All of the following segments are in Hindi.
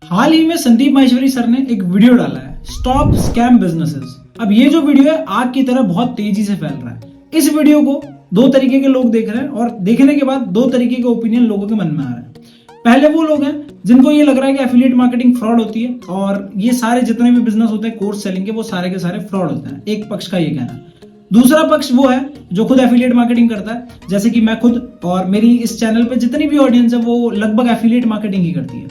हाल ही में संदीप माहेश्वरी सर ने एक वीडियो डाला है, स्टॉप स्कैम बिजनेसेस। अब ये जो वीडियो है आग की तरह बहुत तेजी से फैल रहा है। इस वीडियो को दो तरीके के लोग देख रहे हैं और देखने के बाद दो तरीके के ओपिनियन लोगों के मन में आ रहे हैं। पहले वो लोग हैं जिनको ये लग रहा है कि एफिलिएट मार्केटिंग फ्रॉड होती है और ये सारे जितने भी बिजनेस होते हैं कोर्स सेलिंग के, वो सारे के सारे फ्रॉड होते हैं। एक पक्ष का ये कहना है। दूसरा पक्ष वो है जो खुद एफिलिएट मार्केटिंग करता है, जैसे कि मैं खुद और मेरी इस चैनल पे जितनी भी ऑडियंस है वो लगभग एफिलिएट मार्केटिंग ही करती है।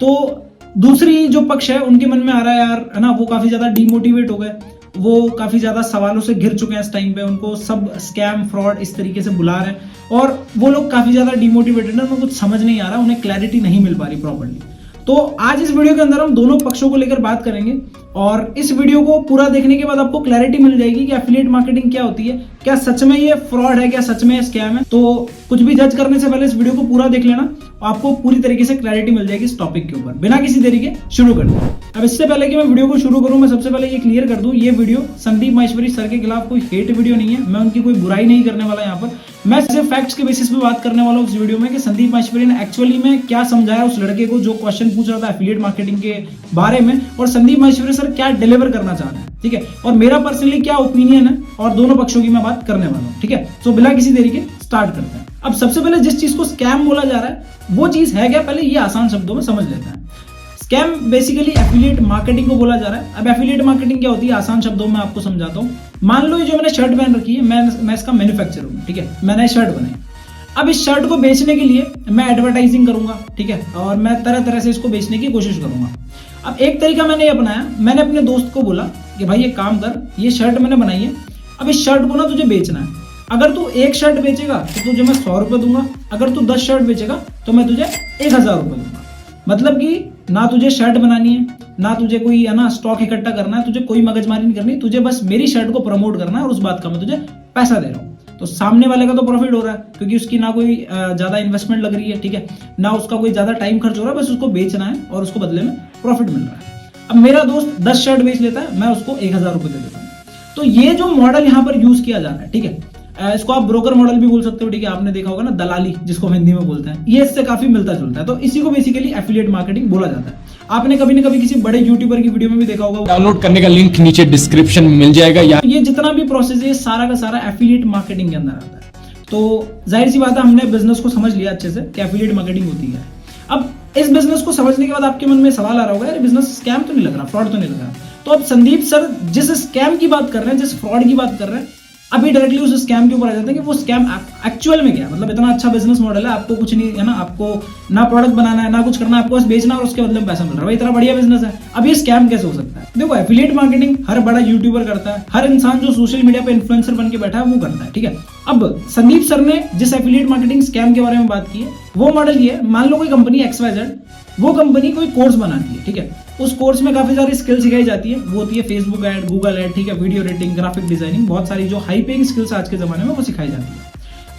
तो दूसरी जो पक्ष है उनके मन में आ रहा है यार, है ना, वो काफी ज्यादा डिमोटिवेट हो गए, वो काफी ज्यादा सवालों से घिर चुके हैं इस टाइम पे, उनको सब स्कैम फ्रॉड इस तरीके से बुला रहे हैं और वो लोग काफी ज्यादा डिमोटिवेटेड है, उनको कुछ समझ नहीं आ रहा, उन्हें क्लैरिटी नहीं मिल पा रही प्रॉपर्ली। तो आज इस वीडियो के अंदर हम दोनों पक्षों को लेकर बात करेंगे और इस वीडियो को पूरा देखने के बाद आपको क्लैरिटी मिल जाएगी कि एफिलिएट मार्केटिंग क्या होती है, क्या सच में ये फ्रॉड है, क्या सच में स्कैम है। तो कुछ भी जज करने से पहले इस वीडियो को पूरा देख लेना, आपको पूरी तरीके से क्लैरिटी मिल जाएगी इस टॉपिक के ऊपर। बिना किसी देरी के शुरू करते हैं। अब इससे पहले कि मैं वीडियो को शुरू करूं, मैं सबसे पहले ये क्लियर कर दूं, ये वीडियो संदीप माहेश्वरी सर के खिलाफ कोई हेट वीडियो नहीं है। मैं उनकी कोई बुराई नहीं करने वाला यहाँ पर, मैं सिर्फ फैक्ट्स के बेसिस पे बात करने वाला हूँ इस वीडियो में कि संदीप माहेश्वरी ने एक्चुअली में क्या समझाया उस लड़के को जो क्वेश्चन पूछ रहा था एफिलिएट मार्केटिंग के बारे में, और संदीप माहेश्वरी सर क्या डिलीवर करना चाह रहे हैं, ठीक है, और मेरा पर्सनली क्या ओपिनियन है, और दोनों पक्षों की मैं बात करने वाला हूँ, ठीक है। तो बिना किसी देरी के स्टार्ट करते हैं। अब सबसे पहले जिस चीज को स्कैम बोला जा रहा है वो चीज है क्या, पहले ये आसान शब्दों में समझ लेते हैं। स्कैम बेसिकली एफिलिएट मार्केटिंग को बोला जा रहा है। अब एफिलिएट मार्केटिंग क्या होती है, आसान शब्दों में आपको समझाता हूँ। मान लो ये जो मैंने शर्ट पहन रखी है, मैं इसका मैन्युफैक्चरर हूँ, ठीक है, मैंने शर्ट बनाई। अब इस शर्ट को बेचने के लिए मैं एडवर्टाइजिंग करूंगा, ठीक है, और मैं तरह तरह से इसको बेचने की कोशिश करूंगा। अब एक तरीका मैंने ये अपनाया, मैंने अपने दोस्त को बोला कि भाई ये काम कर, ये शर्ट मैंने बनाई है, अब इस शर्ट को ना तुझे बेचना है। अगर तू एक शर्ट बेचेगा तो तुझे मैं 100 रुपए दूंगा, अगर तू 10 शर्ट बेचेगा तो मैं तुझे 1000 रुपए दूंगा। मतलब कि ना तुझे शर्ट बनानी है, ना तुझे कोई, है ना, स्टॉक इकट्ठा करना है, तुझे कोई मगजमारी नहीं करनी, तुझे बस मेरी शर्ट को प्रमोट करना है और उस बात का मैं तुझे पैसा दे रहा हूँ। तो सामने वाले का तो प्रॉफिट हो रहा है क्योंकि उसकी ना कोई ज्यादा इन्वेस्टमेंट लग रही है, ठीक है, ना उसका कोई ज्यादा टाइम खर्च हो रहा है, बस उसको बेचना है और उसको बदले में प्रॉफिट मिल रहा है। अब मेरा दोस्त 10 शर्ट बेच लेता है, मैं उसको 1000 रुपए दे देता हूँ। तो ये जो मॉडल यहाँ पर यूज किया जा रहा है, ठीक है, इसको आप ब्रोकर मॉडल भी बोल सकते हो, ठीक है, आपने देखा होगा ना, दलाली जिसको हिंदी में बोलते हैं, ये इससे काफी मिलता जुलता है। तो इसी को बेसिकली एफिलिएट मार्केटिंग बोला जाता है। आपने कभी ना कभी किसी बड़े यूट्यूबर की वीडियो में भी देखा होगा, डाउनलोड करने का लिंक नीचे डिस्क्रिप्शन में मिल जाएगा। ये जितना भी प्रोसेस है सारा का सारा एफिलिएट मार्केटिंग के अंदर आता है। तो जाहिर सी बात है, हमने बिजनेस को समझ लिया अच्छे से कि एफिलिएट मार्केटिंग होती है। अब इस बिजनेस को समझने के बाद आपके मन में सवाल आ रहा होगा, यार बिजनेस स्कैम तो नहीं लग रहा, फ्रॉड तो नहीं लग रहा। तो अब संदीप सर जिस स्कैम की बात कर रहे हैं, जिस फ्रॉड की बात कर रहे हैं, अभी डायरेक्टली उस स्कैम के ऊपर आ जाते हैं कि वो स्कैम एक्चुअल में क्या है। मतलब इतना अच्छा बिजनेस मॉडल है, आपको कुछ नहीं है ना, आपको ना प्रोडक्ट बनाना है ना कुछ करना है, आपको बस बेचना और उसके बदले में पैसा मिल रहा है, भाई इतना बढ़िया बिजनेस है। अब ये स्कैम कैसे हो सकता है? देखो, एफिलिएट मार्केटिंग हर बड़ा यूट्यूबर करता है, हर इंसान जो सोशल मीडिया पे इन्फ्लुएंसर बन के बैठा है वो करता है, ठीक है। अब संदीप सर ने जिस एफिलिएट मार्केटिंग स्कैम के बारे में बात की है वो मॉडल ये है, मान लो कोई कंपनी XYZ, वो कंपनी कोई कोर्स बनाती है, ठीक है, उस कोर्स में काफी सारी स्किल सिखाई जाती है, वो होती है फेसबुक एड, गूगल एड, ठीक है, वीडियो एडिटिंग, ग्राफिक डिजाइनिंग, बहुत सारी जो हाई पेइंग स्किल्स आज के जमाने में वो सिखाई जाती है।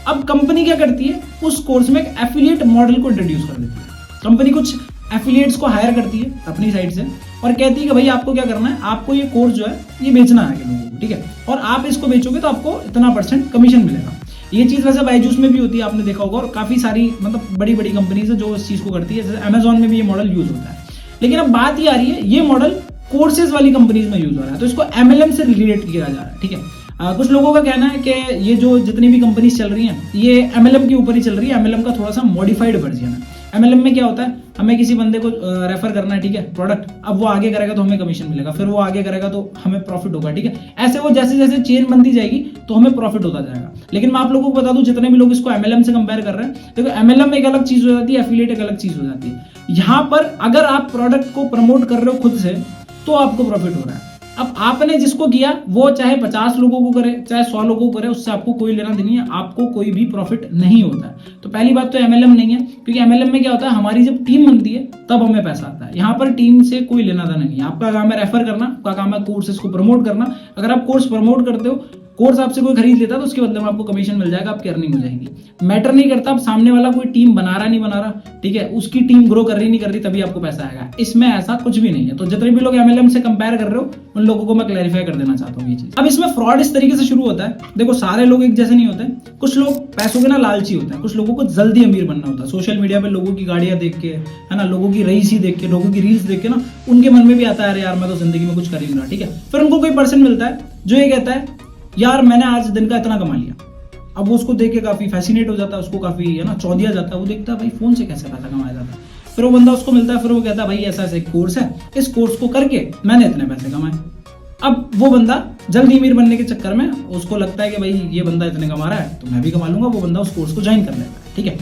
अब कंपनी क्या करती है, उस कोर्स में एक एफिलिएट मॉडल को इंट्रोड्यूस कर देती है। कंपनी कुछ एफिलिएट्स को हायर करती है अपनी साइड से और कहती है कि भाई आपको क्या करना है, आपको ये कोर्स जो है ये बेचना है आगे लोगों को, ठीक है, और आप इसको बेचोगे तो आपको इतना % कमीशन मिलेगा। ये चीज वैसे बायजूस में भी होती है, आपने देखा होगा, और काफी सारी मतलब बड़ी बड़ी कंपनीज है जो इस चीज को करती है, जैसे अमेजॉन में भी ये मॉडल यूज होता है। लेकिन अब बात ये आ रही है, ये मॉडल कोर्सेज वाली कंपनीज में यूज हो रहा है, तो इसको MLM से रिलेट किया जा रहा है, ठीक है। कुछ लोगों का कहना है कि ये जो जितनी भी कंपनीज चल रही हैं ये MLM के ऊपर ही चल रही है, MLM का थोड़ा सा मॉडिफाइड वर्जन है। MLM में क्या होता है, हमें किसी बंदे को रेफर करना है, ठीक है, प्रोडक्ट, अब वो आगे करेगा तो हमें कमीशन मिलेगा, फिर वो आगे करेगा तो हमें प्रॉफिट होगा, ठीक है, ऐसे वो जैसे जैसे चेन बनती जाएगी तो हमें प्रॉफिट होता जाएगा। लेकिन मैं आप लोगों को बता दूं, जितने भी लोग इसको MLM से कंपेयर कर रहे हैं, देखो MLM एक अलग चीज हो जाती है, एफिलिएट एक अलग चीज हो जाती है। यहाँ पर अगर आप प्रोडक्ट को प्रमोट कर रहे हो खुद से तो आपको प्रॉफिट हो रहा है। अब आपने जिसको किया वो चाहे 50 लोगों को करे चाहे 100 लोगों को करे, उससे आपको कोई लेना देनी है, आपको कोई भी प्रॉफिट नहीं होता है। तो पहली बात तो MLM नहीं है, क्योंकि MLM में क्या होता है, हमारी जब टीम बनती है तब हमें पैसा आता है। यहाँ पर टीम से कोई लेना देना नहीं है, आपका काम है रेफर करना, आपका काम है कोर्सेज को प्रमोट करना। अगर आप कोर्स प्रमोट करते हो कोर्स आपसे कोई खरीद लेता है तो उसके बदले में आपको कमीशन मिल जाएगा, आपकी अर्निंग हो जाएगी। मैटर नहीं करता अब सामने वाला कोई टीम बना रहा नहीं बना रहा, ठीक है, उसकी टीम ग्रो कर रही नहीं कर रही, तभी आपको पैसा आएगा। इसमें ऐसा कुछ भी नहीं है। तो जितने भी लोग MLM से कंपेयर कर रहे हो उन लोगों को मैं क्लैरिफाई कर देना चाहता हूँ ये चीज। अब इसमें फ्रॉड इस तरीके से शुरू होता है, देखो सारे लोग एक जैसे नहीं होते, कुछ लोग पैसों के ना लालची होते हैं, कुछ लोगों को जल्दी अमीर बनना होता है। सोशल मीडिया पे लोगों की गाड़ियां देख के, है ना, लोगों की रईसी देख के, लोगों की रील्स देख के ना उनके मन में भी आता है अरे यार मैं तो जिंदगी में कुछ कर ही नहीं रहा, ठीक है। फिर उनको कोई पर्सन मिलता है जो ये कहता है यार मैंने आज दिन का इतना कमा लिया। अब वो उसको देख के काफी फैसिनेट हो जाता है, उसको काफी, है ना, चौंधिया जाता है। वो देखता है भाई फोन से कैसे पैसा कमाया जाता है। फिर वो बंदा उसको मिलता है, फिर वो कहता है भाई ऐसा ऐसा एक कोर्स है, इस कोर्स को करके मैंने इतने पैसे कमाए। अब वो बंदा जल्दी अमीर बनने के चक्कर में उसको लगता है कि भाई ये बंदा इतने कमा रहा है तो मैं भी कमा लूंगा। वो बंदा उस कोर्स को ज्वाइन कर लेता है, ठीक है।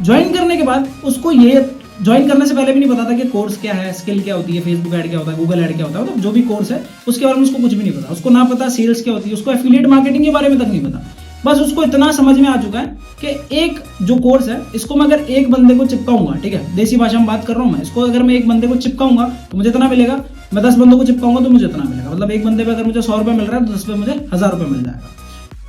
ज्वाइन करने के बाद उसको ये ज्वाइन करने से पहले भी नहीं पता था कि कोर्स क्या है, स्किल क्या होती है, फेसबुक ऐड क्या होता है, गूगल ऐड क्या होता है, मतलब जो भी कोर्स है उसके बारे में उसको कुछ भी नहीं पता। उसको ना पता सेल्स क्या होती है, उसको एफिलिएट मार्केटिंग के बारे में तक नहीं पता। बस उसको इतना समझ में आ चुका है कि एक जो कोर्स है इसको मैं अगर एक बंदे को चिपकाऊंगा, ठीक है, देसी भाषा में बात कर रहा हूं मैं, इसको अगर मैं एक बंदे को चिपकाऊंगा तो मुझे इतना मिलेगा, मैं 10 बंदों को चिपकाऊंगा तो मुझे इतना मिलेगा। मतलब एक बंदे पे अगर मुझे 100 रुपए मिल रहा है तो 10 पे मुझे 1000 रुपए मिल जाएगा।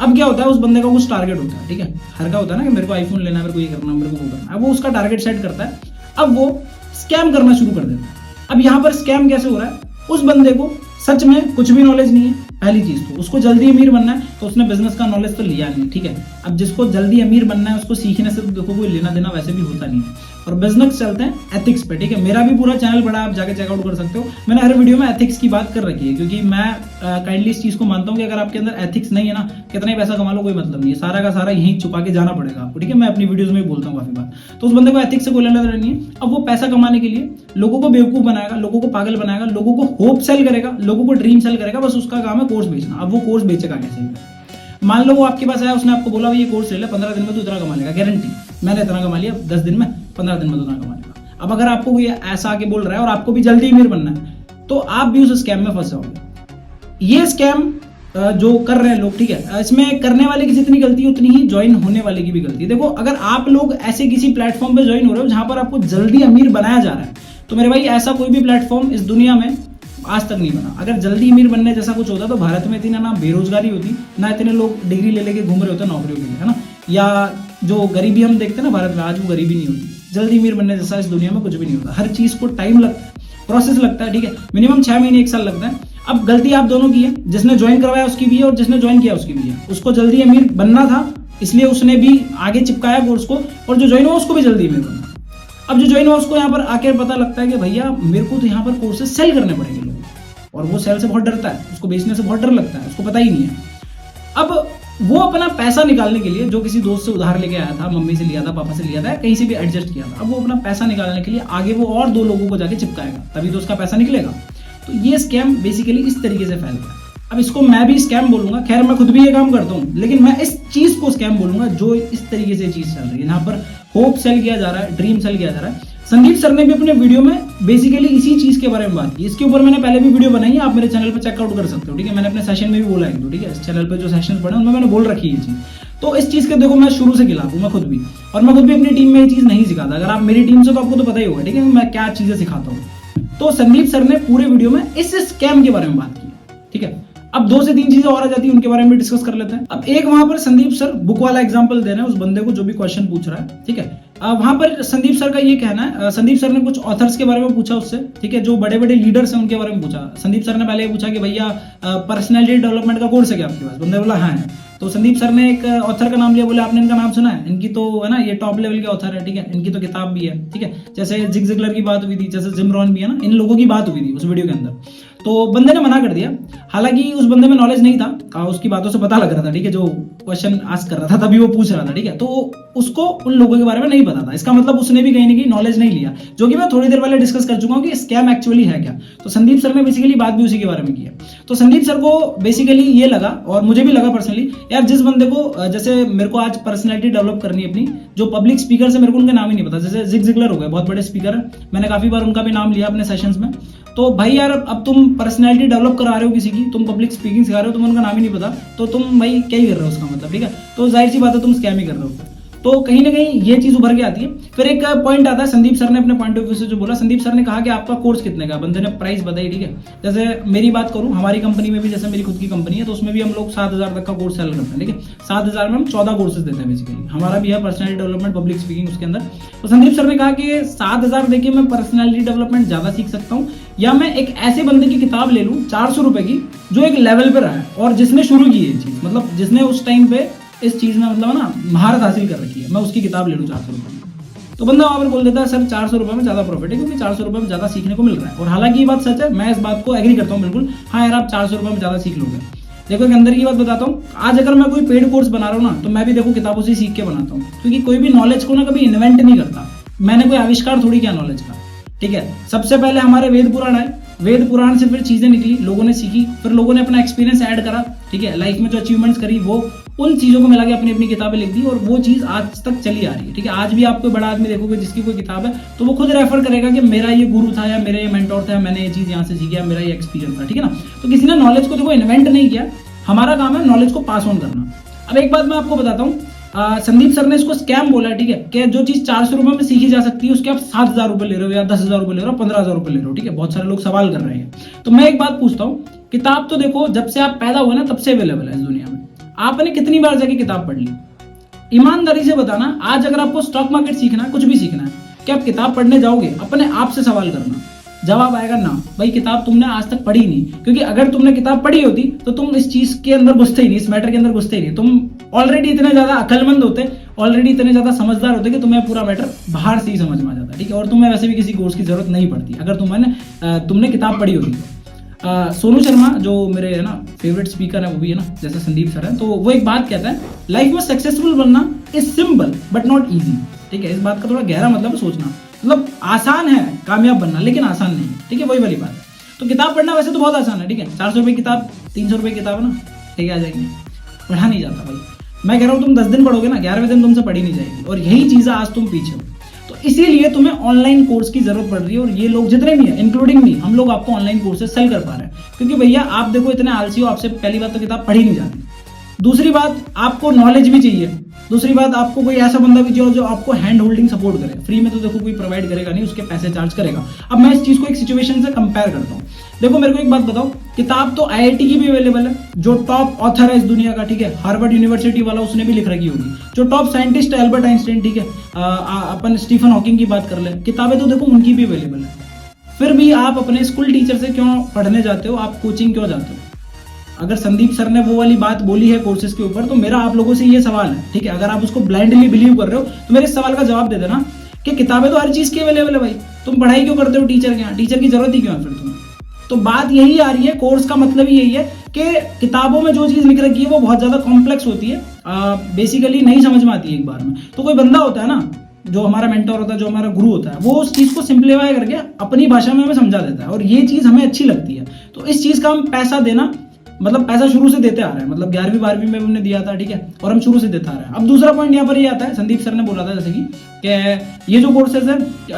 अब क्या होता है, उस बंदे का कुछ टारगेट होता है, ठीक है, हर का होता है ना कि मेरे को आईफोन लेना है, मेरे को ये करना है, मेरे को वो करना है। अब वो उसका टारगेट सेट करता है, अब वो स्कैम करना शुरू कर देता है। अब यहाँ पर स्कैम कैसे हो रहा है, उस बंदे को सच में कुछ भी नॉलेज नहीं है। पहली चीज तो उसको जल्दी अमीर बनना है तो उसने बिजनेस का नॉलेज तो लिया नहीं, ठीक है। अब जिसको जल्दी अमीर बनना है उसको सीखने से तो देखो कोई लेना देना वैसे भी होता नहीं है। और बिजनेस चलते हैं एथिक्स पे, ठीक है। मेरा भी पूरा चैनल बड़ा, आप जाके चेकआउट कर सकते हो। मैंने हर वीडियो में एथिक्स की बात कर रखी है क्योंकि मैं काइंडली इस चीज को मानता हूँ कि अगर आपके अंदर एथिक्स नहीं है ना, कितना ही पैसा कमा लो कोई मतलब नहीं है, सारा का सारा यहीं छुपा के जाना पड़ेगा आपको, ठीक है। मैं अपनी वीडियोस में भी बोलता हूँ काफी बार। तो उस बंदे को एथिक्स से कोई लेना देना नहीं है। अब वो पैसा कमाने के लिए लोगों को बेवकूफ बनाएगा, लोगों को पागल बनाएगा, लोगों को होप सेल करेगा, लोगों को ड्रीम सेल करेगा, बस उसका काम है कोर्स बेचना। अब वो कोर्स बेचेगा कैसे? मान लो वो आपके पास आया, उसने आपको बोला भाई ये कोर्स ले ले, 15 दिन में तू इतना कमा लेगा, गारंटी, मैंने इतना कमा लिया 10 दिन में, 15 दिन में तू इतना कमा लेगा। अब अगर आपको कोई ऐसा आके बोल रहा है और आपको भी जल्दी अमीर बनना है तो आप भी उस स्कैम में फंस जाओगे। ये स्कैम जो कर रहे हैं लोग, ठीक है, इसमें करने वाले की जितनी गलती है उतनी ही ज्वाइन होने वाले की भी गलती है। देखो अगर आप लोग ऐसे किसी प्लेटफॉर्म पे ज्वाइन हो रहे हो जहां पर आपको जल्दी अमीर बनाया जा रहा है तो मेरे भाई ऐसा कोई भी प्लेटफॉर्म इस दुनिया में आज तक नहीं बना। अगर जल्दी अमीर बनने जैसा कुछ होता तो भारत में इतनी ना बेरोजगारी होती, ना इतने लोग डिग्री ले लेके घूम रहे होते नौकरियों के लिए, है ना। या जो गरीबी हम देखते हैं ना भारत में, आज वो गरीबी नहीं होती। जल्दी अमीर बनने जैसा इस दुनिया में कुछ भी नहीं होता। हर चीज को टाइम लगता है, प्रोसेस लगता है, ठीक है, मिनिमम 6 महीने 1 साल लगता है। अब गलती आप दोनों की है, जिसने ज्वाइन करवाया उसकी भी है और जिसने ज्वाइन किया उसकी भी है। उसको जल्दी अमीर बनना था इसलिए उसने भी आगे चिपकाया कोर्स को, और जो ज्वाइन हुआ उसको भी जल्दी अमीर बनना। अब जो ज्वाइन हुआ उसको यहाँ पर आके पता लगता है कि भैया मेरे को तो यहाँ पर कोर्सेज सेल करने पड़ेंगे लोगों को, और वो सेल से बहुत डरता है, उसको बेचने से बहुत डर लगता है, उसको पता ही नहीं है। अब वो अपना पैसा निकालने के लिए जो किसी दोस्त से उधार लेके आया था, मम्मी से लिया था, पापा से लिया था, कहीं से भी एडजस्ट किया था, अब वो अपना पैसा निकालने के लिए आगे वो और 2 लोगों को जाके चिपकाएगा, तभी तो उसका पैसा निकलेगा। तो ये स्कैम बेसिकली इस तरीके से फैलता है। अब इसको मैं भी स्कैम बोलूंगा, खैर मैं खुद भी ये काम करता हूँ, लेकिन मैं इस चीज को स्कैम बोलूंगा जो इस तरीके से चीज चल रही है, यहाँ पर होप सेल किया जा रहा है, ड्रीम सेल किया जा रहा है। संदीप सर ने भी अपने वीडियो में बेसिकली इसी चीज के बारे में बात की। इसके ऊपर मैंने पहले भी वीडियो बनाई है, आप मेरे चैनल पर चेकआउट कर सकते हो, ठीक है। मैंने अपने सेशन में भी बोला है, ठीक है, इस चैनल पर जो सेशन पढ़े उनमें मैंने बोल रखी है ये चीज। तो इस चीज के देखो मैं शुरू से खिलाफ हूँ, मैं खुद भी, और मैं खुद भी अपनी टीम में ये चीज नहीं सिखाता। अगर आप मेरी टीम से तो आपको तो पता ही होगा, ठीक है, मैं क्या चीजें सिखाता हूँ। तो संदीप सर ने पूरे वीडियो में इस स्कैम के बारे में बात की, ठीक है। अब 2 से 3 चीजें और आ जाती है, उनके बारे में भी डिस्कस कर लेते हैं। अब एक वहां पर संदीप सर बुक वाला एग्जांपल दे रहे हैं उस बंदे को जो भी क्वेश्चन पूछ रहा है, ठीक है। वहां पर संदीप सर का ये कहना है, संदीप सर ने कुछ ऑथर्स के बारे में पूछा उससे, ठीक है, जो बड़े बड़े लीडर्स हैं उनके बारे में पूछा। संदीप सर ने पहले ये पूछा कि भैया पर्सनैलिटी डेवलपमेंट का कोर्स है क्या आपके पास? बंदे बोला हाँ है। तो संदीप सर ने एक ऑथर का नाम लिया, बोले आपने इनका नाम सुना है? इनकी तो है ना ये टॉप लेवल के ऑथर है, ठीक है, इनकी तो किताब भी है, ठीक है। जैसे जिग जिगलर की बात हुई थी, जैसे जिम रॉन भी है ना, इन लोगों की बात हुई थी उस वीडियो के अंदर। तो बंदे ने मना कर दिया, हालांकि उस बंदे में नॉलेज नहीं था, उसकी बातों से पता लग रहा था, ठीक है, जो क्वेश्चन आस्क कर रहा था तभी वो पूछ रहा था, ठीक है। तो उसको उन लोगों के बारे में नहीं पता था, इसका मतलब उसने भी कहीं ना कहीं नॉलेज नहीं लिया, जो कि मैं थोड़ी देर पहले डिस्कस कर चुका हूँ कि स्कैम एक्चुअली है क्या। तो संदीप सर ने बेसिकली बात भी उसी के बारे में की है। तो संदीप सर को बेसिकली ये लगा, और मुझे भी लगा पर्सनली, यार जिस बंदे को, जैसे मेरे को आज पर्सनैलिटी डेवलप करनी है अपनी, जो पब्लिक स्पीकर है मेरे को उनके नाम ही नहीं पता, जैसे जिग जिगलर हो गए, बहुत बड़े स्पीकर है, मैंने काफी बार उनका भी नाम लिया अपने सेशंस में। तो भाई यार अब तुम पर्सनैलिटी डेवलप करा रहे हो किसी की, तुम पब्लिक स्पीकिंग सिखा रहे हो, तुम्हें उनका नाम ही नहीं पता, तो तुम भाई क्या ही कर रहे हो उसका मतलब, ठीक है। तो जाहिर सी बात है तुम स्कैम ही कर रहे हो। तो कहीं ना कहीं ये चीज उभर के आती है। फिर एक पॉइंट आता है, संदीप सर ने अपने पॉइंट ऑफ व्यू से जो बोला, संदीप सर ने कहा कि आपका कोर्स कितने का, बंदे ने प्राइस बताई, ठीक है। जैसे मेरी बात करूं, हमारी कंपनी में भी, जैसे मेरी खुद की कंपनी है, तो उसमें भी हम लोग 7,000 तक का कोर्स सेल करते हैं, ठीक है। 7,000 में हम 14 कोर्सेज देते हैं बेसिकली। हमारा भी है पर्सनैलिटी डेवलपमेंट, पब्लिक स्पीकिंग उसके अंदर। तो संदीप सर ने कहा कि 7,000 देके मैं पर्सनैलिटी डेवलपमेंट ज्यादा सीख सकता हूँ, या मैं एक ऐसे बंदे की किताब ले लूँ 400 रुपए की, जो एक लेवल पे रहा है और जिसने शुरू की है ये चीज, मतलब जिसने उस टाइम पे इस चीज में मतलब ना महारत हासिल कर रखी है, मैं उसकी किताब ले लूँ 400 रुपए में। तो बंदा वहां पर बोल देता है सर 400 रुपए में ज्यादा प्रॉफिट है, क्योंकि 400 रुपए में ज्यादा सीखने को मिल रहा है। और हालांकि ये बात सच है, मैं इस बात को एग्री करता हूँ बिल्कुल। हाँ यार, आप 400 रुपए में ज्यादा सीख लोगे। देखो एक अंदर की बात बताता हूँ, आज अगर मैं कोई पेड कोर्स बना रहा हूँ ना, तो मैं भी देखो किताबों से सीख के बनाता हूँ, क्योंकि कोई भी नॉलेज को ना कभी इन्वेंट नहीं करता। मैंने कोई आविष्कार थोड़ी किया नॉलेज का, ठीक है। सबसे पहले हमारे वेद पुराण है, वेद पुराण से फिर चीजें निकली, लोगों ने सीखी, फिर लोगों ने अपना एक्सपीरियंस ऐड करा, ठीक है। लाइफ में जो अचीवमेंट्स करी, वो उन चीजों को मिला के अपनी अपनी किताबें लिख दी, और वो चीज आज तक चली आ रही है, ठीक है। आज भी आप कोई बड़ा आदमी देखोगे जिसकी कोई किताब है, तो वो खुद रेफर करेगा कि मेरा ये गुरु था, या मेरा ये मेंटोर था, मैंने ये चीज यहाँ से सीखी, मेरा ये एक्सपीरियंस था, ठीक है ना। तो किसी ने नॉलेज को देखो इन्वेंट नहीं किया, हमारा काम है नॉलेज को पास ऑन करना। अब एक बात मैं आपको बताता हूँ, संदीप सर ने इसको स्कैम बोला, ठीक है, कि जो चीज 400 रुपए में सीखी जा सकती है, उसके आप 7,000 रुपए ले रहे हो, या 10,000 रुपए ले रहे हो, 15,000 रुपए ले रहे हो, ठीक है। बहुत सारे लोग सवाल कर रहे हैं। तो मैं एक बात पूछता हूँ, किताब तो देखो जब से आप पैदा हुए ना, तब से अवेलेबल है इस दुनिया में। आपने कितनी बार जाके किताब पढ़ ली? ईमानदारी से बताना, आज अगर आपको स्टॉक मार्केट सीखना है, कुछ भी सीखना है, क्या आप किताब पढ़ने जाओगे? अपने आप से सवाल करना, जवाब आएगा ना। भाई किताब तुमने आज तक पढ़ी नहीं, क्योंकि अगर तुमने किताब पढ़ी होती तो तुम इस चीज के अंदर घुसते ही नहीं, इस मैटर के अंदर घुसते ही नहीं। तुम ऑलरेडी इतने ज्यादा अक्लमंद होते, ऑलरेडी इतने ज्यादा समझदार होते कि तुम्हें पूरा मैटर बाहर से ही समझ में आ जाता, ठीक है। और तुम्हें वैसे भी किसी कोर्स की जरूरत नहीं पड़ती अगर तुमने किताब पढ़ी होती। सोनू शर्मा जो मेरे है ना फेवरेट स्पीकर है, वो भी है ना, जैसे संदीप सर है, तो वो एक बात कहता है, लाइफ में सक्सेसफुल बनना is simple but not easy, ठीक है। इस बात का थोड़ा गहरा मतलब है सोचना, मतलब आसान है कामयाब बनना, लेकिन आसान नहीं, ठीक है। वही वाली बात है। तो किताब पढ़ना वैसे तो बहुत आसान है, ठीक है। 400 रुपए किताब, 300 रुपए किताब है ना, ठीक है, आ जाएगी। पढ़ा नहीं जाता भाई, मैं कह रहा हूँ तुम 10 दिन पढ़ोगे ना, 11वें दिन तुमसे पढ़ी नहीं जाएगी, और यही चीज आज तुम पीछे हो। तो इसीलिए तुम्हें ऑनलाइन कोर्स की जरूरत पड़ रही है, और ये लोग जितने भी हैं इंक्लूडिंग मी, हम लोग आपको ऑनलाइन कोर्सेज सेल कर पा रहे हैं, क्योंकि भैया आप देखो इतने आलसी हो, आपसे पहली बात तो किताब पढ़ी नहीं जाती, दूसरी बात आपको नॉलेज भी चाहिए, दूसरी बात आपको कोई ऐसा बंदा भी चाहिए जो आपको हैंड होल्डिंग सपोर्ट करे। फ्री में तो देखो कोई प्रोवाइड करेगा नहीं, उसके पैसे चार्ज करेगा। अब मैं इस चीज को एक सिचुएशन से कंपेयर करता हूँ। देखो मेरे को एक बात बताओ, किताब तो आईआईटी की भी अवेलेबल है, जो टॉप ऑथर है इस दुनिया का, ठीक है, हार्वर्ड यूनिवर्सिटी वाला, उसने भी लिख रखी होगी। जो टॉप साइंटिस्ट है एल्बर्ट आइंस्टाइन, ठीक है, अपन स्टीफन हॉकिंग की बात कर ले, किताबें तो देखो उनकी भी अवेलेबल है। फिर भी आप अपने स्कूल टीचर से क्यों पढ़ने जाते हो, आप कोचिंग क्यों जाते हो? अगर संदीप सर ने वो वाली बात बोली है कोर्सेज के ऊपर, तो मेरा आप लोगों से ये सवाल है, ठीक है, अगर आप उसको ब्लाइंडली बिलीव कर रहे हो, तो मेरे इस सवाल का जवाब दे देना कि किताबें तो हर चीज की अवेलेबल है भाई, तुम पढ़ाई क्यों करते हो टीचर के यहाँ? टीचर की जरूरत ही क्यों है फिर तुम्हें? तो बात यही आ रही है, कोर्स का मतलब ही यही है कि किताबों में जो चीज लिख रखी है वो बहुत ज्यादा कॉम्प्लेक्स होती है, बेसिकली नहीं समझ में आती है एक बार में। तो कोई बंदा होता है ना, जो हमारा मेंटर होता है, जो हमारा गुरु होता है, वो उस चीज को सिंप्लीफाई करके अपनी भाषा में हमें समझा देता है, और ये चीज हमें अच्छी लगती है। तो इस चीज का हम पैसा देना, मतलब पैसा शुरू से देते आ रहे हैं, मतलब 11वीं 12वीं में हमने दिया था, ठीक है, और हम शुरू से देते आ रहे हैं। अब दूसरा पॉइंट यहाँ पर ये आता है, संदीप सर ने बोला था जैसे कि ये जो कोर्सेज है,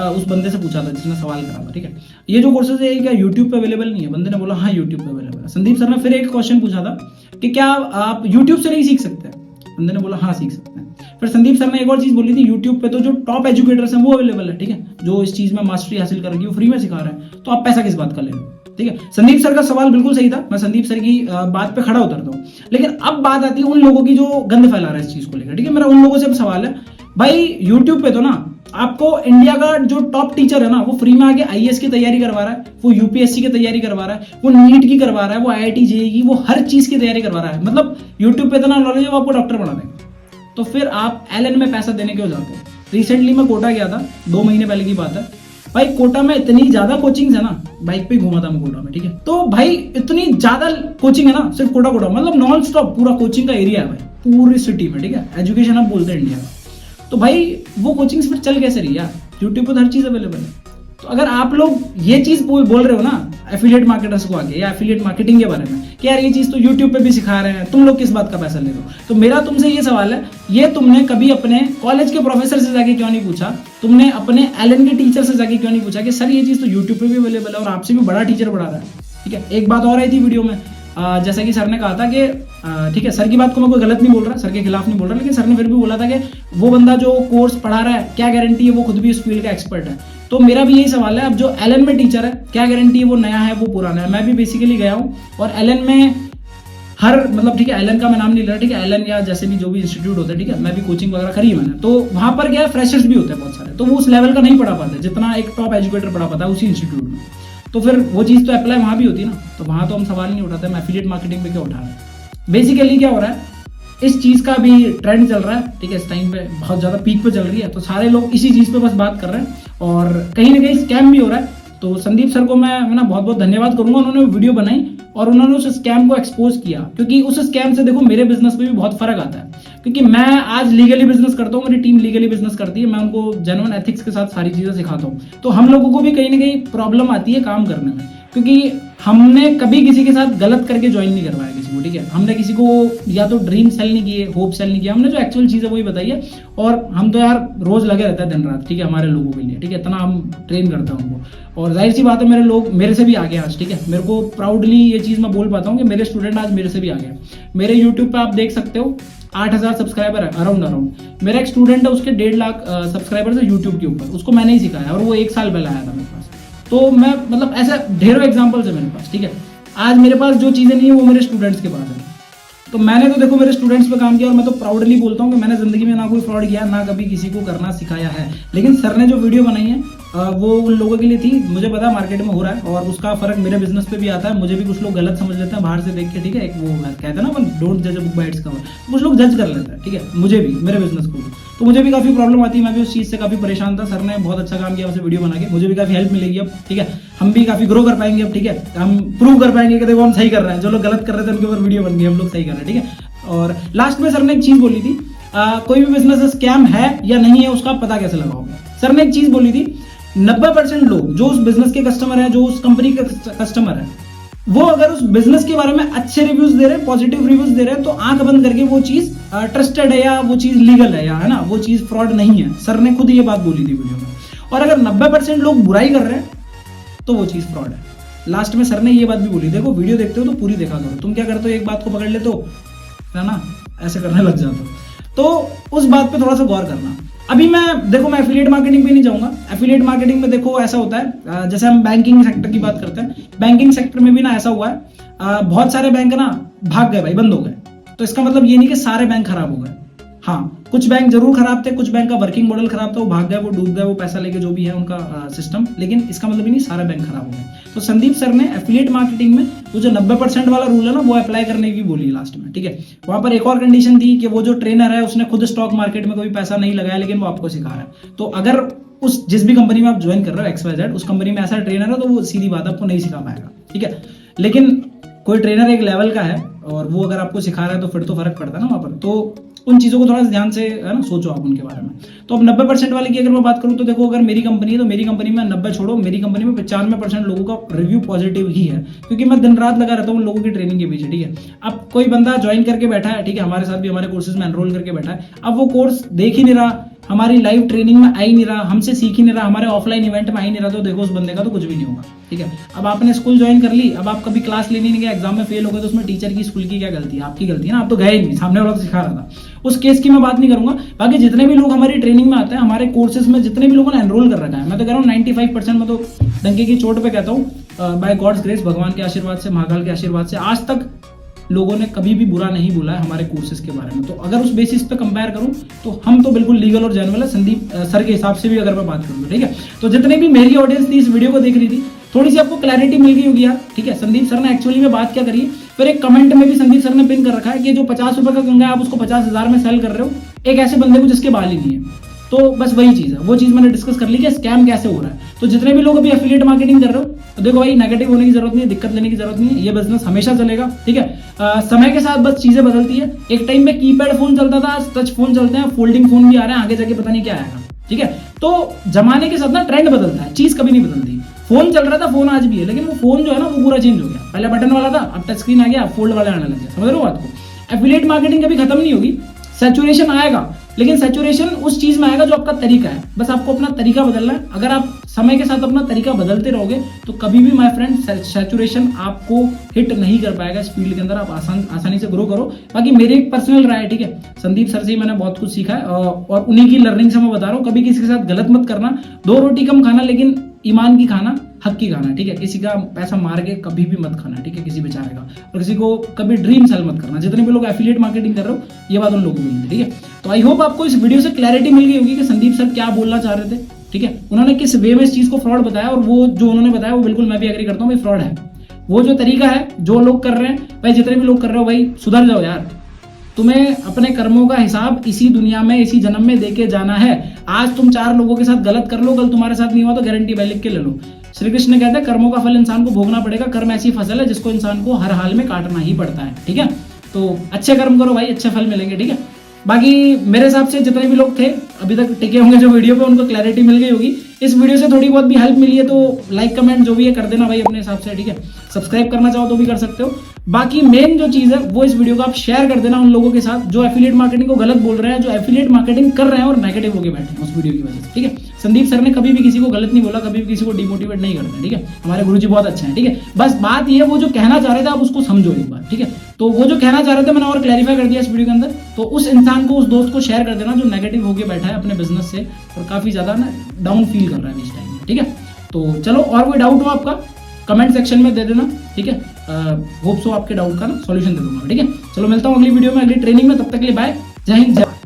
उस बंदे से पूछा था जिसने सवाल करा था, ठीक है, ये जो कोर्सेज है क्या यूट्यूब पे अवेलेबल नहीं है? बंदे ने बोला हाँ यूट्यूब पे अवेलेबल है। संदीप सर ने फिर एक क्वेश्चन पूछा था कि क्या आप यूट्यूब से नहीं सीख सकते? बंदे ने बोला हाँ सीख सकते हैं। फिर संदीप सर ने एक और चीज बोली थी, यूट्यूब पे तो जो टॉप एजुकेटर्स हैं वो अवेलेबल है, ठीक है, जो इस चीज में मास्टरी हासिल कर रही है, वो फ्री में सिखा रहे हैं, तो आप पैसा किस बात का ले रहे हो? ठीक है, संदीप सर का सवाल बिल्कुल सही था, मैं संदीप सर की बात पे खड़ा उतरता हूँ। लेकिन अब बात आती है उन लोगों की जो गंद फैला रहा है इस चीज को लेकर, ठीक है। मेरा उन लोगों से सवाल है, भाई यूट्यूब पे तो ना आपको इंडिया का जो टॉप टीचर है ना, वो फ्री में आके आईएएस की तैयारी करवा रहा है, वो यूपीएससी की तैयारी करवा रहा है, वो नीट की करवा रहा है, वो आईआईटी जेईई की, वो हर चीज की तैयारी करवा रहा है। मतलब यूट्यूब पे इतना नॉलेज है, वो आपको डॉक्टर बना देगा। तो फिर आप एलएन में पैसा देने क्यों जाते हो? रिसेंटली मैं कोटा गया था, 2 महीने पहले की बात है भाई। कोटा में इतनी ज्यादा कोचिंग है ना, बाइक पे घूमा था मैं कोटा में, ठीक है, तो भाई इतनी ज्यादा कोचिंग है ना, सिर्फ कोटा मतलब नॉन स्टॉप पूरा कोचिंग का एरिया है भाई, पूरी सिटी में, ठीक है, एजुकेशन आप बोलते हैं इंडिया का। तो भाई वो कोचिंग फिर चल कैसे रही यार? यूट्यूब पर हर चीज अवेलेबल है। तो अगर आप लोग ये चीज बोल रहे हो ना एफिलिएट मार्केटर्स को आगे, या एफिलिएट मार्केटिंग के बारे में, कि यार ये चीज तो यूट्यूब पे भी सिखा रहे हैं, तुम लोग किस बात का पैसा ले रहे हो? तो मेरा तुमसे ये सवाल है, ये तुमने कभी अपने कॉलेज के प्रोफेसर से जाके क्यों नहीं पूछा? तुमने अपने एलएन के टीचर से जाके क्यों नहीं पूछा कि सर ये चीज तो यूट्यूब पे भी अवेलेबल है और आपसे भी बड़ा टीचर पढ़ा रहा है, ठीक है। एक बात और आई थी वीडियो में, जैसा कि सर ने कहा था कि ठीक है, सर की बात को मैं कोई गलत नहीं बोल रहा, सर के खिलाफ नहीं बोल रहा, लेकिन सर ने फिर भी बोला था कि वो बंदा जो कोर्स पढ़ा रहा है क्या गारंटी है वो खुद भी इस फील्ड का एक्सपर्ट है। तो मेरा भी यही सवाल है, अब जो एलन में टीचर है क्या गारंटी है वो नया है वो पुराना है। मैं भी बेसिकली गया हूँ और एलन में हर मतलब ठीक है, एलन का मैं नाम नहीं ले रहा, ठीक है, एलन या जैसे भी जो भी इंस्टीट्यूट होता है, ठीक है, मैं भी कोचिंग वगैरह करी है मैंने, तो वहां पर क्या है फ्रेशर्स भी होते हैं बहुत सारे, तो वो उस लेवल का नहीं पढ़ा पाते जितना एक टॉप एजुकेटर पढ़ा पाता है उसी इंस्टीट्यूट में। तो फिर वो चीज़ तो अप्लाई वहाँ भी होती है ना, तो वहाँ तो हम सवाल नहीं उठाते, हम एफिलिएट मार्केटिंग पे क्या उठा रहे हैं। बेसिकली क्या हो रहा है, इस चीज़ का भी ट्रेंड चल रहा है, ठीक है, इस टाइम पे बहुत ज़्यादा पीक पे चल रही है, तो सारे लोग इसी चीज़ पे बस बात कर रहे हैं और कहीं ना कहीं स्कैम भी हो रहा है। तो संदीप सर को मैं ना बहुत बहुत धन्यवाद करूंगा, उन्होंने वीडियो बनाई और उन्होंने उस स्कैम को एक्सपोज किया, क्योंकि उस स्कैम से देखो मेरे बिजनेस में भी बहुत फर्क आता है, क्योंकि मैं आज लीगली बिजनेस करता हूँ, मेरी टीम लीगली बिजनेस करती है, मैं उनको जेन्युइन एथिक्स के साथ सारी चीजें सिखाता हूँ। तो हम लोगों को भी कहीं ना कहीं प्रॉब्लम आती है काम करने में, क्योंकि हमने कभी किसी के साथ गलत करके ज्वाइन नहीं करवाया किसी को, ठीक है, हमने किसी को या तो ड्रीम सेल नहीं किए, होप सेल नहीं किया, हमने जो एक्चुअल चीज़ है वही बताई है। और हम तो यार रोज लगे रहते हैं दिन रात, ठीक है, हमारे लोगों के लिए, ठीक है, इतना हम ट्रेन करते हैं उनको, और जाहिर सी बात है मेरे लोग मेरे से भी आगे आज, ठीक है, मेरे को प्राउडली ये चीज़ मैं बोल पाता हूँ कि मेरे स्टूडेंट आज मेरे से भी आगे। मेरे यूट्यूब पे आप देख सकते हो 8,000 सब्सक्राइबर है अराउंड। मेरा एक स्टूडेंट है, उसके 1.5 लाख सब्सक्राइबर्स है यूट्यूब के ऊपर, उसको मैंने ही सिखाया और वो 1 साल पहले आया था मेरे पास। तो मैं मतलब ऐसा ढेरों एग्जांपल्स है मेरे पास, ठीक है। आज मेरे पास जो चीज़ें नहीं है वो मेरे स्टूडेंट्स के पास है। तो मैंने तो देखो मेरे स्टूडेंट्स पे काम किया और मैं तो प्राउडली बोलता हूँ कि मैंने जिंदगी में ना कोई फ्रॉड किया, ना कभी किसी को करना सिखाया है। लेकिन सर ने जो वीडियो बनाई है वो उन लोगों के लिए थी, मुझे पता है मार्केट में हो रहा है और उसका फर्क मेरे बिजनेस पे भी आता है। मुझे भी कुछ लोग गलत समझ लेते हैं बाहर से देख के, ठीक है, एक वो कहते हैं ना डोंट जज a book by its cover, कुछ लोग जज कर लेते हैं, ठीक है, मुझे भी, मेरे बिजनेस को भी। तो मुझे भी काफी प्रॉब्लम आती है, मैं भी उस चीज से काफी परेशान था। सर ने बहुत अच्छा काम किया उसे वीडियो बना के, मुझे भी काफी हेल्प मिलेगी अब, ठीक है, हम भी काफी ग्रो कर पाएंगे अब, ठीक है, हम प्रूव कर पाएंगे कि देखो हम सही कर रहे हैं, जो लोग गलत कर रहे थे उनके ऊपर वीडियो बन गई, हम लोग सही कर रहे हैं, ठीक है। और लास्ट में सर ने एक चीज बोली थी, कोई भी बिजनेस स्कैम है या नहीं है उसका पता कैसे लगाओगे। सर ने एक चीज बोली थी, 90% लोग जो उस बिजनेस के कस्टमर है, जो उस कंपनी के कस्टमर है, वो अगर उस बिजनेस के बारे में अच्छे रिव्यूज दे रहे हैं, पॉजिटिव रिव्यूज दे रहे हैं, तो आंख बंद करके वो चीज ट्रस्टेड है या वो चीज लीगल है, या है ना, वो चीज फ्रॉड नहीं है। सर ने खुद ये बात बोली थी वीडियो में। और अगर 90% लोग बुराई कर रहे हैं तो वो चीज फ्रॉड है। लास्ट में सर ने ये बात भी बोली, देखो वीडियो देखते हो तो पूरी देखा करो, तुम क्या करते हो एक बात को पकड़ लेते हो, है ना, ऐसे करने लग जाते हो, तो उस बात पे थोड़ा सा गौर करना। अभी मैं देखो मैं एफिलिएट मार्केटिंग पे नहीं जाऊंगा। एफिलिएट मार्केटिंग में देखो ऐसा होता है, जैसे हम बैंकिंग सेक्टर की बात करते हैं, बैंकिंग सेक्टर में भी ना ऐसा हुआ है, बहुत सारे बैंक ना भाग गए भाई, बंद हो गए। तो इसका मतलब ये नहीं कि सारे बैंक खराब हो गए, हाँ कुछ बैंक जरूर खराब थे, कुछ बैंक का वर्किंग मॉडल खराब था, वो भाग गए, वो डूब गए, वो पैसा लेके जो भी है उनका सिस्टम, लेकिन इसका मतलब ही नहीं सारे बैंक खराब हो गए। तो संदीप सर ने एफिलिएट मार्केटिंग में वो जो 90% वाला रूल है ना वो अप्लाई करने की बोली लास्ट में, ठीक है। वहां पर एक और कंडीशन थी कि वो जो ट्रेनर है उसने खुद स्टॉक मार्केट में कोई पैसा नहीं लगाया, लेकिन वो आपको सिखा रहा है। तो अगर उस जिस भी कंपनी में आप ज्वाइन कर रहे हो XYZ, उस कंपनी में ऐसा ट्रेनर है तो वो सीधी बात आपको नहीं सिखा पाएगा, ठीक है। लेकिन कोई ट्रेनर एक लेवल का है और वो अगर आपको सिखा रहा है तो फिर तो फर्क पड़ता है ना वहां पर। तो उन चीज़ों को थोड़ा ध्यान से है ना सोचो आप उनके बारे में। तो अब 90% वाले की अगर मैं बात करूं तो देखो अगर मेरी कंपनी है तो मेरी कंपनी में 90 छोड़ो, मेरी कंपनी में 95% लोगों का रिव्यू पॉजिटिव ही है, क्योंकि मैं दिन रात लगा रहता हूँ लोगों की ट्रेनिंग के पीछे, ठीक है। अब कोई बंदा ज्वाइन करके बैठा है, ठीक है, हमारे साथ भी हमारे कोर्सेज में एनरोल करके बैठा है, अब वो कोर्स देख ही नहीं रहा, हमारी लाइव ट्रेनिंग में आ ही नहीं रहा, हमसे सीख ही नहीं रहा, हमारे ऑफलाइन इवेंट में आ ही नहीं रहा, तो देखो उस बंदे का तो कुछ भी नहीं होगा, ठीक है। अब आपने स्कूल ज्वाइन कर ली, अब आप कभी क्लास लेने नहीं गए, एग्जाम में फेल हो गए, तो उसमें टीचर की स्कूल की क्या गलती है, आपकी गलती है ना, आप तो गए ही नहीं, सामने वाला तो सिखा रहा था। उस केस की मैं बात नहीं करूंगा। बाकी जितने भी लोग हमारी ट्रेनिंग में आते हैं, हमारे कोर्सेज में जितने भी लोगों ने एनरोल कर रखा है, मैं तो कह रहा हूँ 95% में तो डंके की चोट पे कहता हूँ बाय गॉड्स ग्रेस, भगवान के आशीर्वाद से, महाकाल के आशीर्वाद से आज तक लोगों ने कभी भी बुरा नहीं बोला है हमारे कोर्सेज के बारे में। तो अगर उस बेसिस पे कंपेयर करूं तो हम तो बिल्कुल लीगल और जेन्युइन है, संदीप सर के हिसाब से भी अगर मैं बात करूँ, ठीक है। तो जितने भी मेरी ऑडियंस थी इस वीडियो को देख रही थी, थोड़ी सी आपको क्लैरिटी मिल गई होगी यार, ठीक है। संदीप सर ने एक्चुअली में बात क्या करी है, फिर एक कमेंट में भी संदीप सर ने पिन कर रखा है कि जो 50 रुपए का कंगा आप उसको 50,000 में सेल कर रहे हो एक ऐसे बंदे को जिसके बाल ही नहीं है। तो बस वही चीज है, वो चीज मैंने डिस्कस कर ली कि स्कैम कैसे हो रहा है। तो जितने भी लोग अभी एफिलिएट मार्केटिंग कर रहे हो, तो देखो भाई नेगेटिव होने की जरूरत नहीं है, दिक्कत लेने की जरूरत नहीं है, ये बिजनेस हमेशा चलेगा, ठीक है। समय के साथ बस चीजें बदलती है। एक टाइम में कीपैड फोन चलता था, टच फोन चलते हैं, फोल्डिंग फोन भी आ रहे हैं, आगे जाके पता नहीं क्या आएगा, ठीक है। तो जमाने के साथ ना ट्रेंड बदलता है, चीज कभी नहीं बदलती। फोन चल रहा था, फोन आज भी है, लेकिन वो फोन जो है ना वो पूरा चेंज हो गया। पहले बटन वाला था, अब टच स्क्रीन आ गया, फोल्ड वाला आने लग गया, समझ रहे हो बात को। एफिलिएट मार्केटिंग कभी खत्म नहीं होगी, सैचुरेशन आएगा, लेकिन सैचुरेशन उस चीज में आएगा जो आपका तरीका है, बस आपको अपना तरीका बदलना है। अगर आप समय के साथ अपना तरीका बदलते रहोगे तो कभी भी माय फ्रेंड सैचुरेशन आपको हिट नहीं कर पाएगा। इस फील्ड के अंदर आप आसानी से ग्रो करो। बाकी मेरी एक पर्सनल राय है, ठीक है, संदीप सर से ही मैंने बहुत कुछ सीखा है और उन्हीं की लर्निंग से मैं बता रहा हूँ। कभी किसी के साथ गलत मत करना, 2 रोटी कम खाना लेकिन ईमान की खाना, हक की खाना, ठीक है। किसी का पैसा मार के कभी भी मत खाना, ठीक है, किसी बेचारे का। और किसी को कभी ड्रीम सेल मत करना। जितने भी लोग एफिलिएट मार्केटिंग कर रहे हो, ये बात उन लोगों को मिली, ठीक है। तो आई होप आपको इस वीडियो से क्लैरिटी मिल गई होगी कि संदीप सर क्या बोलना चाह रहे थे, ठीक है। उन्होंने किस वे में इस चीज को फ्रॉड बताया, और वो जो उन्होंने बताया वो बिल्कुल मैं भी एग्री करता हूँ, भाई फ्रॉड है। वो जो तरीका है जो लोग कर रहे हैं, भाई जितने भी लोग कर रहे हो, भाई सुधर जाओ यार। तुम्हें अपने कर्मों का हिसाब इसी दुनिया में, इसी जन्म में देके जाना है। आज तुम 4 लोगों के साथ गलत कर लो, कल तुम्हारे साथ नहीं हुआ तो गारंटी भाई लिख के ले लो। श्री कृष्ण कहते हैं कर्मों का फल इंसान को भोगना पड़ेगा। कर्म ऐसी फसल है जिसको इंसान को हर हाल में काटना ही पड़ता है, ठीक है। तो अच्छे कर्म करो भाई, अच्छे फल मिलेंगे, ठीक है। बाकी मेरे हिसाब से जितने भी लोग थे अभी तक टिके होंगे जो वीडियो पे, उनको क्लैरिटी मिल गई होगी। इस वीडियो से थोड़ी बहुत भी हेल्प मिली है तो लाइक कमेंट जो भी है कर देना भाई अपने हिसाब से, ठीक है। सब्सक्राइब करना चाहो तो भी कर सकते हो। बाकी मेन जो चीज है वो इस वीडियो को आप शेयर कर देना उन लोगों के साथ जो एफिलिएट मार्केटिंग को गलत बोल रहे हैं, जो एफिलिएट मार्केटिंग कर रहे हैं और नेगेटिव होकर बैठे हैं उस वीडियो की वजह से, ठीक है। संदीप सर ने कभी भी किसी को गलत नहीं बोला, कभी भी किसी को डिमोटिवेट नहीं करते, ठीक है। हमारे गुरुजी बहुत अच्छे हैं, ठीक है। बस बात ये वो जो कहना चाह रहे थे आप उसको समझो एक बार, ठीक है। तो वो जो कहना चाह रहे थे मैंने और क्लैरिफाई कर दिया इस वीडियो के अंदर। तो उस इंसान को, उस दोस्त को शेयर कर देना जो नेगेटिव होकर बैठा है अपने बिजनेस से और काफी ज्यादा ना डाउन फील कर रहा है इस टाइम में, ठीक है। तो चलो, और कोई डाउट हो आपका कमेंट सेक्शन में दे देना, ठीक है। होप सो आपके डाउट का ना सॉल्यूशन दे दूंगा, ठीक है। चलो मिलता हूँ अगली वीडियो में, अगली ट्रेनिंग में। तब तक के लिए बाय, जय हिंद, जय भारत।